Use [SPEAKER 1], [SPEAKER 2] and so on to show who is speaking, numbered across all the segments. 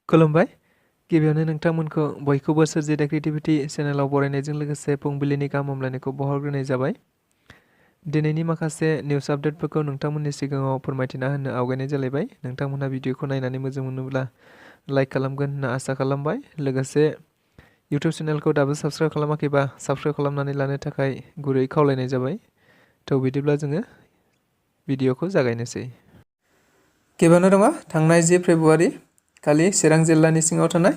[SPEAKER 1] खुलुमबाय गिबियावनो नोंथांमोनखौ बयखौबो सोरजिदा क्रिएटिभिटी चेनेलाव बरायनायजों लोगोसे फुंबिलिनि गाहाम हामलायनायखौ बावहरग्रोनाय जाबाय। दिनैनि माखासे निउस आपडेटफोरखौ नोंथांमोननि सिगाङाव फोरमायथिना होनो आवगायनाय जालायबाय। नोंथांमोनहा भिडिअखौ नायनानै मोजां मोनोब्ला लाइक खालामगोन होनना आसा खालामबाय। लोगोसे इउटिउब चेनेलखौ दाबो साबस्क्राइब खालामाखैबा साबस्क्राइब खालामनानै लानो थाखाय गुरै खावलायनाय जाबाय। थ' बिदिब्ला जोङो भिडिअखौ जागायनोसै। गिबियावनो दङ थांनाय 10 फेब्रुवारि खालि चिरां जिल्लानि सिङाव थानाय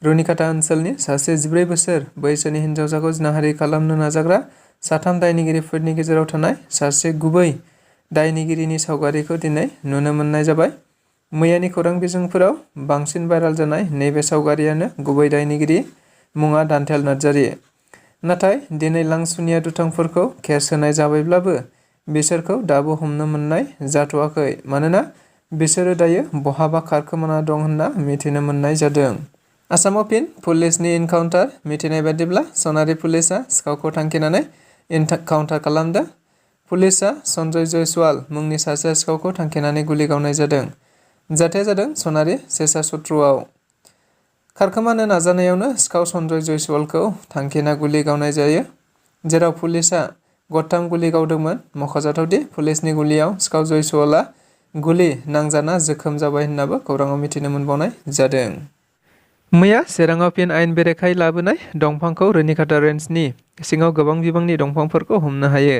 [SPEAKER 1] रुनिकाटा ओनसोलनि सासे 14 बोसोर बैसोनि हिन्जावसाखौ जिनाहारि खालामनो नाजाग्रा 3 दायनिगिरिफोरनि गेजेराव थानाय सासे गुबै दायनिगिरिनि सावगारिखौ दिनै नुनो मोननाय जाबाय। मैयानि खौरां बिजोंफोराव बांसिन भाइराल जानाय नैबे सावगारियानो गुबै दायनिगिरि मुङा दान्थेल नार्जारि। नाथाय दिनै लांसुनिया दुथांफोरखौ केस होनाय जाबायब्लाबो बिसोरखौ दाबो हमनो मोननाय जाथ'वाखै, मानोना बिसोरो दायो बहाबा खारखोमाना दं होनना मिथिनो मोननाय जादों। आसामाव फिन पुलिसनि इनकाउन्टार। मिथिनाय बादिब्ला सनारि पुलिसआ सिखावखौ थांखिनानै इनकाउन्टार खालामदों। पुलिसआ सन्जय जयसवाल मुंनि सासे सिखावखौ थांखिनानै गुलि गावनाय जादों। जाथाया जादों सनारि सेसा सत्रआव। खारखोमानो नाजानायावनो सिखाव सन्जय जयसवालखौ थांखिना गुलि गावनाय जायो, जेराव पुलिसआ गथाम गुलि गावदोंमोन। मख'जाथावदि पुलिसनि गुलियाव सिखाव जयसवालआ गुलि नांजाना जोखोम जाबाय होननाबो खौराङाव मिथिनो मोनबावनाय जादों। मैया चिराङाव फिन आयेन बेरेखायै लाबोनाय दंफांखौ रुनिकाटा रेन्जनि सिङाव गोबां बिबांनि दंफांफोरखौ हमनो हायो।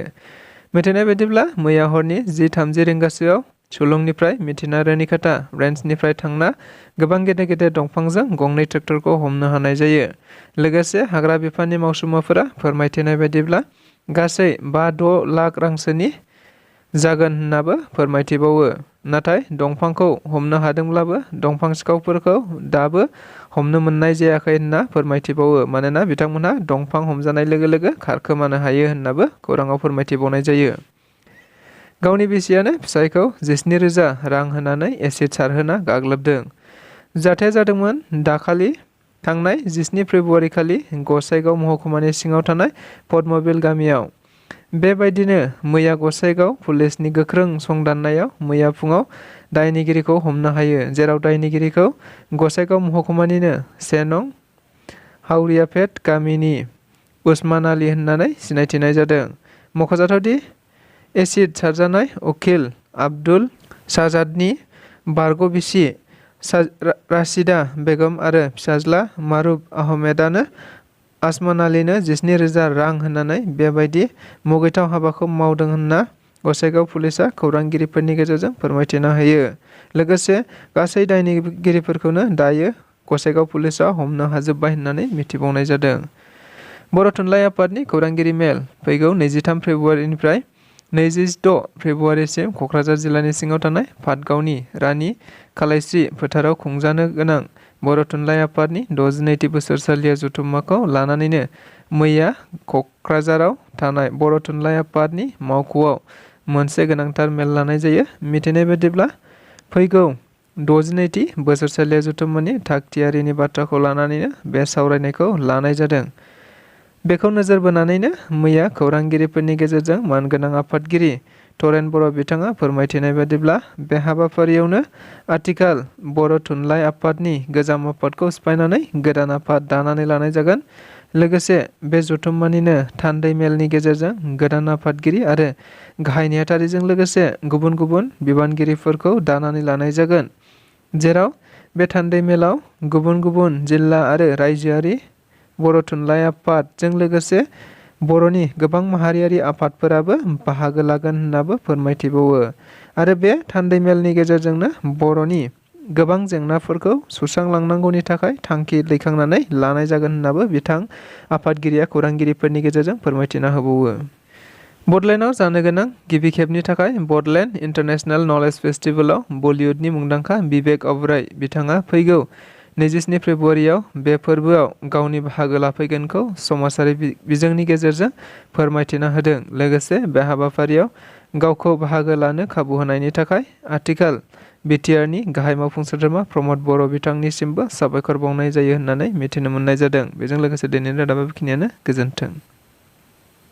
[SPEAKER 1] मिथिनाय बायदिब्ला मैया हरनि 10:30 रिंगासोआव सुलुंनिफ्राय मिथिना रुनिकाटा रेन्जनिफ्राय थांना गोबां गेदेर गेदेर दंफांजों गंनै ट्रेक्टरखौ हमनो हानाय जायो। लोगोसे हाग्रा बिफाननि मावसुमाफोरा फोरमायथिनाय बायदिब्ला गासै 5-6 लाख रांसोनि जागोन होननाबो फोरमायथिबावो। नाथाय दंफांखौ हमनो हादोंब्लाबो दंफां सिखावफोरखौ दाबो हमनो मोननाय जायाखै होनना फोरमायथिबावो, मानोना बिथांमोनहा दंफां हमजानाय लोगो लोगो खारखोमानो हायो होननाबो खौराङाव फोरमायथिबावनाय जायो। गावनि बिसियानो फिसायखौ 17,000 रां होनानै एसिड सारहोना गाग्लोबदों। जाथाया जादोंमोन दाखालि थांनाय 17 फेब्रुवारि खालि गसाइगाव महकुमानि सिङाव थानाय पद्मबिल गामियाव। बेबायदिनो मैया गसाइगाव पुलिसनि गोख्रों संदाननायाव मैया फुङाव दायनिगिरिखौ हमनो हायो, जेराव दायनिगिरिखौ गसाइगाव महकुमानिनो 1 नं हावरियापेट गामिनि उस्मान आली होननानै सिनायथिनाय जादों। मख'जाथावदि एसिड सारजानाय उखिल आब्दुल साजादनि बारग' बिसि राशिदा बेगम आरो फिसाज्ला मारुफ आहमेदानो उस्मान आलीनो 17,000 रां होनानै बेबायदि मुगैथाव हाबाखौ मावदों होनना गसाइगाव पुलिसआ खौरांगिरिफोरनि गेजेरजों फोरमायथिना होयो। लोगोसे गासै दायनिगिरिफोरखौनो दायो गसाइगाव पुलिसआ हमनो हाजोब्बाय होननानै मिथिबावनाय जादों। बर' थुनलाइ आफादनि खौरांगिरि मेल फैगौ 23 फेब्रुवारिनिफ्राय 26 फेब्रुवारिसिम क'क्राझार जिल्लानि सिङाव थानाय पाटगावनि रानि खालायस्रि फोथाराव खुंजानो गोनां बर' थुनलाइ आफादनि 62थि बोसोरसालिया जथुम्माखौ लानानैनो मैया क'क्राझाराव थानाय बर' थुनलाइ आफादनि मावख'आव मोनसे गोनांथार मेल लानाय जायो। मिथिनाय बायदिब्ला फैगौ 62थि बोसोरसालिया जथुम्मानि थागथियारिनि बाथ्राखौ लानानैनो बे सावरायनायखौ लानाय जादों। बेखौ नोजोर बोनानैनो मैया खौरांगिरिफोरनि गेजेरजों मानगोनां आफादगिरि तरेन बर' बिथाङा फोरमायथिनाय बायदिब्ला बे हाबाफारियावनो आथिखाल बर' थुनलाइ आफादनि गोजाम आफादखौ सिफायनानै गोदान आफाद दानानै लानाय जागोन। लोगोसे बे जथुम्मानिनो थान्दै मेलनि गेजेरजों गोदान आफादगिरि आरो गाहाय नेहाथारिजों लोगोसे गुबुन गुबुन बिबानगिरिफोरखौ दानानै लानाय जागोन, जेराव बे थान्दै मेलाव गुबुन गुबुन जिल्ला आरो रायजोआरि बर' थुनलाइ आफादजों लोगोसे बर'नि गोबां माहारियारि आफादफोराबो बाहागो लागोन होननाबो फोरमायथिबावो। आरो बे थान्दै मेलनि गेजेरजोंनो बर'नि गोबां जेंनाफोरखौ सुस्रांलांनांगौनि थाखाय थांखि दैखांनानै लानाय जागोन होननाबो बिथां आफादगिरिया खौरांगिरिफोरनि गेजेरजों फोरमायथिना होबावो। बडलेण्डआव जानो गोनां गिबि खेबनि थाखाय बडलेण्ड इन्टारनेशनेल नलेज फेस्टिभेलाव बलिउडनि मुंदांखा बिबेक अबराय बिथाङा फैगौ 27 फेब्रुवारियाव बे फोरबोआव गावनि बाहागो लाफैगोनखौ समाजारि बिजोंनि गेजेरजों फोरमायथिना होदों। लोगोसे बे हाबाफारियाव गावखौ बाहागो लानो खाबु होनायनि थाखाय आथिखाल बिटिआरनि गाहाय मावफुं सोद्रोमा प्रमद बर' बिथांनिसिमबो साबायखर बावनाय जायो होननानै मिथिनो मोननाय जादों। बेजों लोगोसे दिनैनि रादाबा बेखिनियानो। गोजोन्थों।